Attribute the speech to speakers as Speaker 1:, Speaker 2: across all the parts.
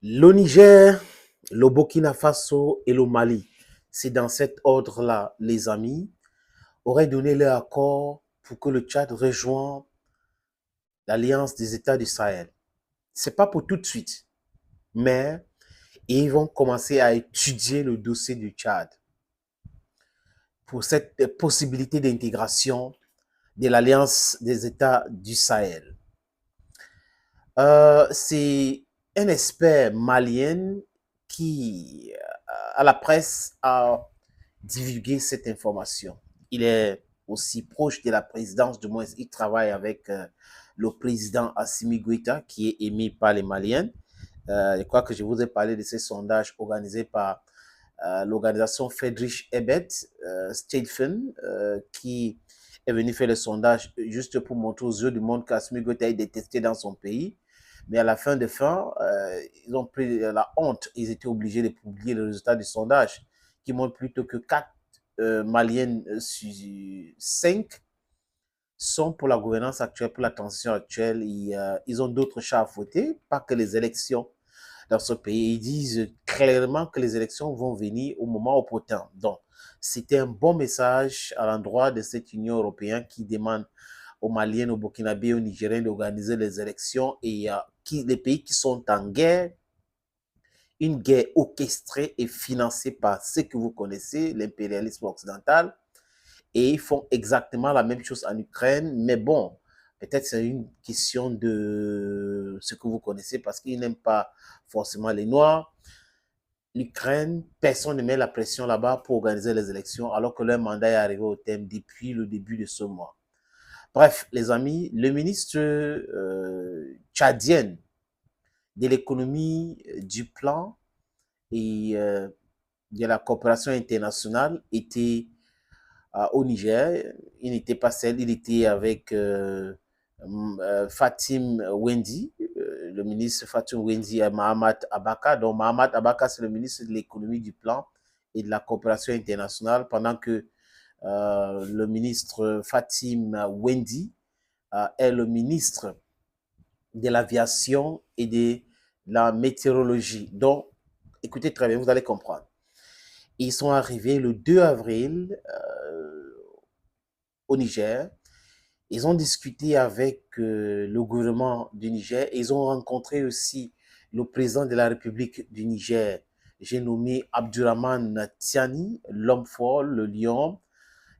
Speaker 1: Le Niger, le Burkina Faso et le Mali, c'est dans cet ordre-là, les amis, auraient donné leur accord pour que le Tchad rejoigne l'Alliance des États du Sahel. Ce n'est pas pour tout de suite, mais ils vont commencer à étudier le dossier du Tchad pour cette possibilité d'intégration de l'Alliance des États du Sahel. C'est un expert malien qui, à la presse, a divulgué cette information. Il est aussi proche de la présidence, du moins il travaille avec le président Assimi Goïta, qui est aimé par les Maliens. Je crois que je vous ai parlé de ces sondages organisés par l'organisation Friedrich Ebert, Stephen, qui est venu faire le sondage juste pour montrer aux yeux du monde qu'Assimi Goïta est détesté dans son pays. Mais à la fin de fin, ils ont pris la honte. Ils étaient obligés de publier le résultat du sondage qui montre plutôt que 4 Maliennes sur 5 sont pour la gouvernance actuelle, pour la transition actuelle. Ils ont d'autres chats à fouetter, pas que les élections dans ce pays. Ils disent clairement que les élections vont venir au moment opportun. Donc, c'était un bon message à l'endroit de cette Union européenne qui demande aux Maliens, aux Burkinabés, aux Nigériens d'organiser les élections et les pays qui sont en guerre, une guerre orchestrée et financée par ce que vous connaissez, l'impérialisme occidental, et ils font exactement la même chose en Ukraine, mais bon, peut-être c'est une question de ce que vous connaissez parce qu'ils n'aiment pas forcément les Noirs. L'Ukraine, personne ne met la pression là-bas pour organiser les élections alors que leur mandat est arrivé au terme depuis le début de ce mois. Bref, les amis, le ministre tchadien de l'économie, du plan et de la coopération internationale était au Niger. Il n'était pas seul, il était avec Fatim Wendi, le ministre Fatim Wendi et Mahamat Abaka. Donc Mahamat Abaka, c'est le ministre de l'économie, du plan et de la coopération internationale, pendant que le ministre Fatim Wendi est le ministre de l'aviation et de la météorologie. Donc, écoutez très bien, vous allez comprendre. Ils sont arrivés le 2 avril au Niger. Ils ont discuté avec le gouvernement du Niger. Ils ont rencontré aussi le président de la République du Niger. J'ai nommé Abdurrahman Tiani, l'homme fort, le lion.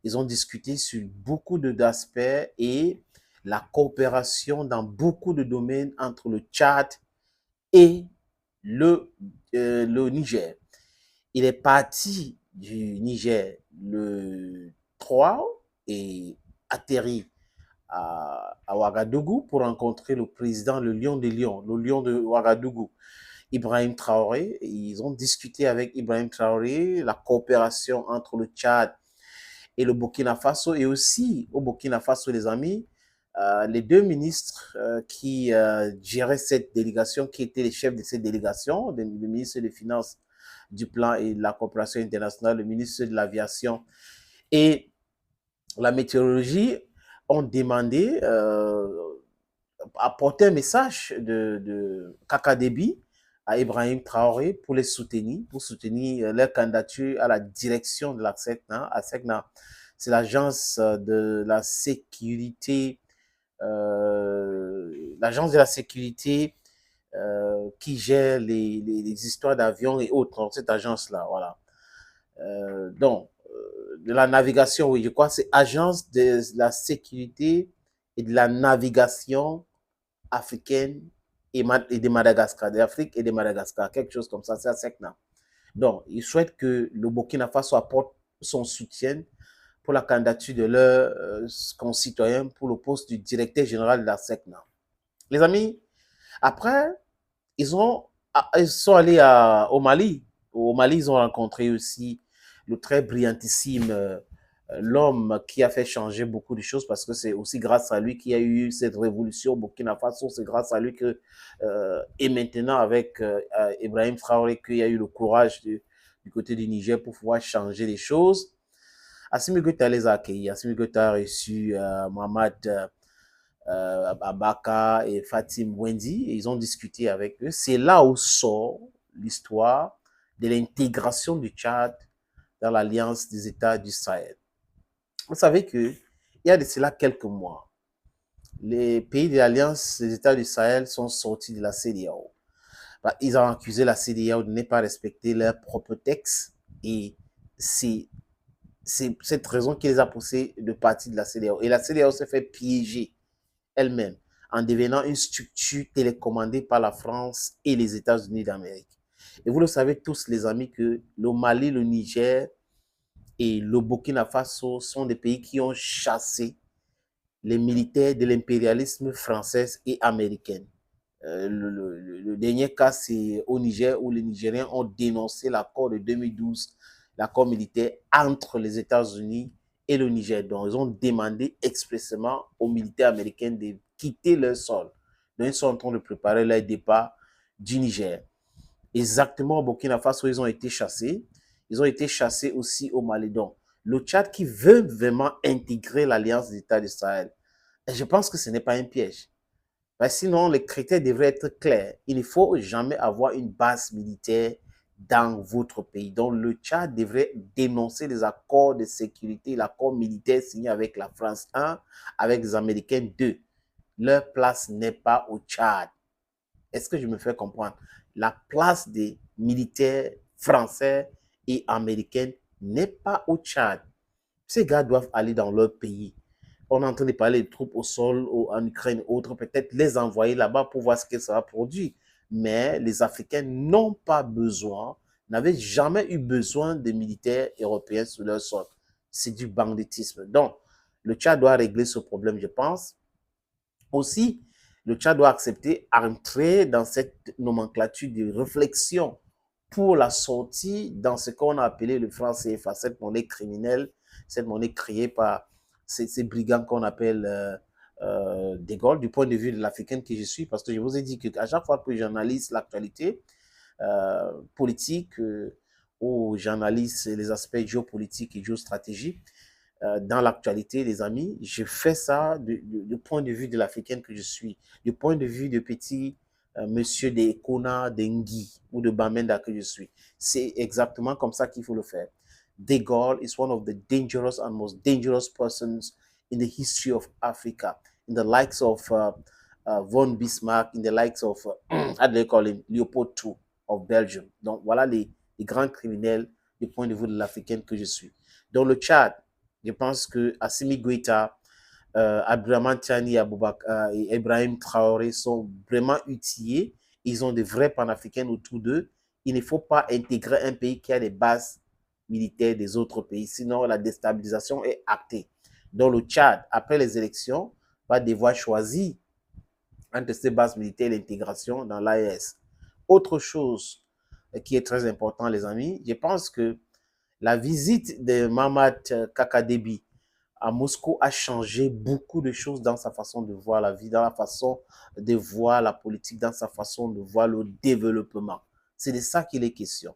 Speaker 1: Ils ont discuté sur beaucoup d'aspects et la coopération dans beaucoup de domaines entre le Tchad et le Niger. Il est parti du Niger le 3 et atterri à Ouagadougou pour rencontrer le président, le lion des lions, le lion de Ouagadougou, Ibrahim Traoré. Ils ont discuté avec Ibrahim Traoré la coopération entre le Tchad et le Burkina Faso, et aussi au Burkina Faso, les amis, les deux ministres qui géraient cette délégation, qui étaient les chefs de cette délégation, le ministre des Finances, du Plan et de la Coopération internationale, le ministre de l'Aviation et la météorologie, ont demandé, apporter un message de Kakadebi à Ibrahim Traoré pour les soutenir, pour soutenir leur candidature à la direction de la SECNA. C'est l'agence de la sécurité, l'agence de la sécurité qui gère les histoires d'avions et autres, donc cette agence-là, voilà. Donc, de la navigation, oui, je crois que c'est agence de la sécurité et de la navigation africaine et de Madagascar, d'Afrique et de Madagascar, quelque chose comme ça, c'est à SECNA. Donc, ils souhaitent que le Burkina Faso apporte son soutien pour la candidature de leurs concitoyens pour le poste du directeur général de la SECNA. Les amis, après, ils sont allés au Mali. Au Mali, ils ont rencontré aussi le très brillantissime l'homme qui a fait changer beaucoup de choses, parce que c'est aussi grâce à lui qu'il y a eu cette révolution au Burkina Faso. C'est grâce à lui que, et maintenant avec Ibrahim Traoré, qu'il y a eu le courage du côté du Niger pour pouvoir changer les choses. Assimi Goïta les a accueillis. Assimi Goïta a reçu Mohamed Abaka et Fatim Wendy, et ils ont discuté avec eux. C'est là où sort l'histoire de l'intégration du Tchad dans l'Alliance des États du Sahel. Vous savez qu'il y a de cela quelques mois, les pays de l'Alliance des États du Sahel sont sortis de la CEDEAO. Ils ont accusé la CEDEAO de ne pas respecter leurs propres textes et c'est cette raison qui les a poussés de partir de la CEDEAO. Et la CEDEAO s'est fait piéger elle-même en devenant une structure télécommandée par la France et les États-Unis d'Amérique. Et vous le savez tous, les amis, que le Mali, le Niger et le Burkina Faso sont des pays qui ont chassé les militaires de l'impérialisme français et américain. Le dernier cas, c'est au Niger où les Nigériens ont dénoncé l'accord de 2012, l'accord militaire entre les États-Unis et le Niger. Donc, ils ont demandé expressément aux militaires américains de quitter leur sol. Donc, ils sont en train de préparer leur départ du Niger. Exactement au Burkina Faso, ils ont été chassés. Ils ont été chassés aussi au Mali. Donc, le Tchad qui veut vraiment intégrer l'Alliance des États du Sahel, je pense que ce n'est pas un piège. Ben, sinon, les critères devraient être clairs. Il ne faut jamais avoir une base militaire dans votre pays. Donc, le Tchad devrait dénoncer les accords de sécurité, l'accord militaire signé avec la France 1, avec les Américains 2. Leur place n'est pas au Tchad. Est-ce que je me fais comprendre? La place des militaires français et américains n'est pas au Tchad. Ces gars doivent aller dans leur pays. On est en train de parler de troupes au sol, en Ukraine, autres, peut-être les envoyer là-bas pour voir ce que ça va produire. Mais les Africains n'ont pas besoin, n'avaient jamais eu besoin de militaires européens sur leur sol. C'est du banditisme. Donc, le Tchad doit régler ce problème, je pense. Aussi, le Tchad doit accepter entrer dans cette nomenclature de réflexion pour la sortie dans ce qu'on a appelé le franc CFA, cette monnaie criminelle, cette monnaie créée par ces brigands qu'on appelle De Gaulle, du point de vue de l'Africaine que je suis, parce que je vous ai dit qu'à chaque fois que j'analyse l'actualité politique ou j'analyse les aspects géopolitiques et géostratégiques, dans l'actualité, les amis, je fais ça du point de vue de l'Africaine que je suis, du point de vue de petit monsieur de Kona, d'Engi ou de Bamenda que je suis. C'est exactement comme ça qu'il faut le faire. De Gaulle is one of the dangerous and most dangerous persons in the history of Africa, in the likes of von Bismarck, in the likes of, how do they call him, Leopold II of Belgium. Donc voilà les grands criminels du point de vue de l'Africaine que je suis. Dans le Tchad, je pense que Assimi Goïta, Abdourahmane Tiani et Ibrahim Traoré sont vraiment outillés. Ils ont des vrais panafricains autour d'eux. Il ne faut pas intégrer un pays qui a des bases militaires des autres pays, sinon la déstabilisation est actée. Donc le Tchad, après les élections, va devoir choisir entre ces bases militaires et l'intégration dans l'AES. Autre chose qui est très important, les amis, je pense que la visite de Mamad Kakadebi à Moscou a changé beaucoup de choses dans sa façon de voir la vie, dans la façon de voir la politique, dans sa façon de voir le développement. C'est de ça qu'il est question.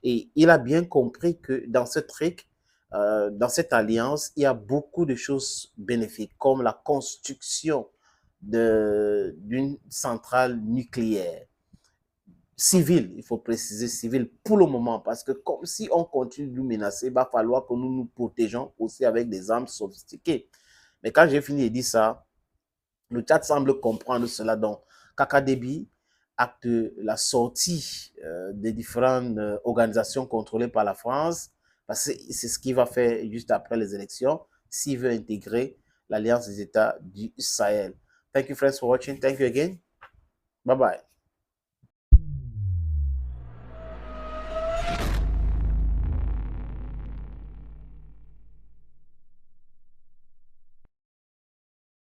Speaker 1: Et il a bien compris que dans ce truc, dans cette alliance, il y a beaucoup de choses bénéfiques, comme la construction d'une centrale nucléaire civile, il faut préciser civile pour le moment, parce que comme si on continue de nous menacer, il va falloir que nous nous protégeons aussi avec des armes sophistiquées. Mais quand j'ai fini de dire ça, le Tchad semble comprendre cela. Donc, Kakadebi acte la sortie des différentes organisations contrôlées par la France, parce que c'est ce qu'il va faire juste après les élections, s'il veut intégrer l'Alliance des États du Sahel. Thank you, friends, for watching. Thank you again. Bye-bye.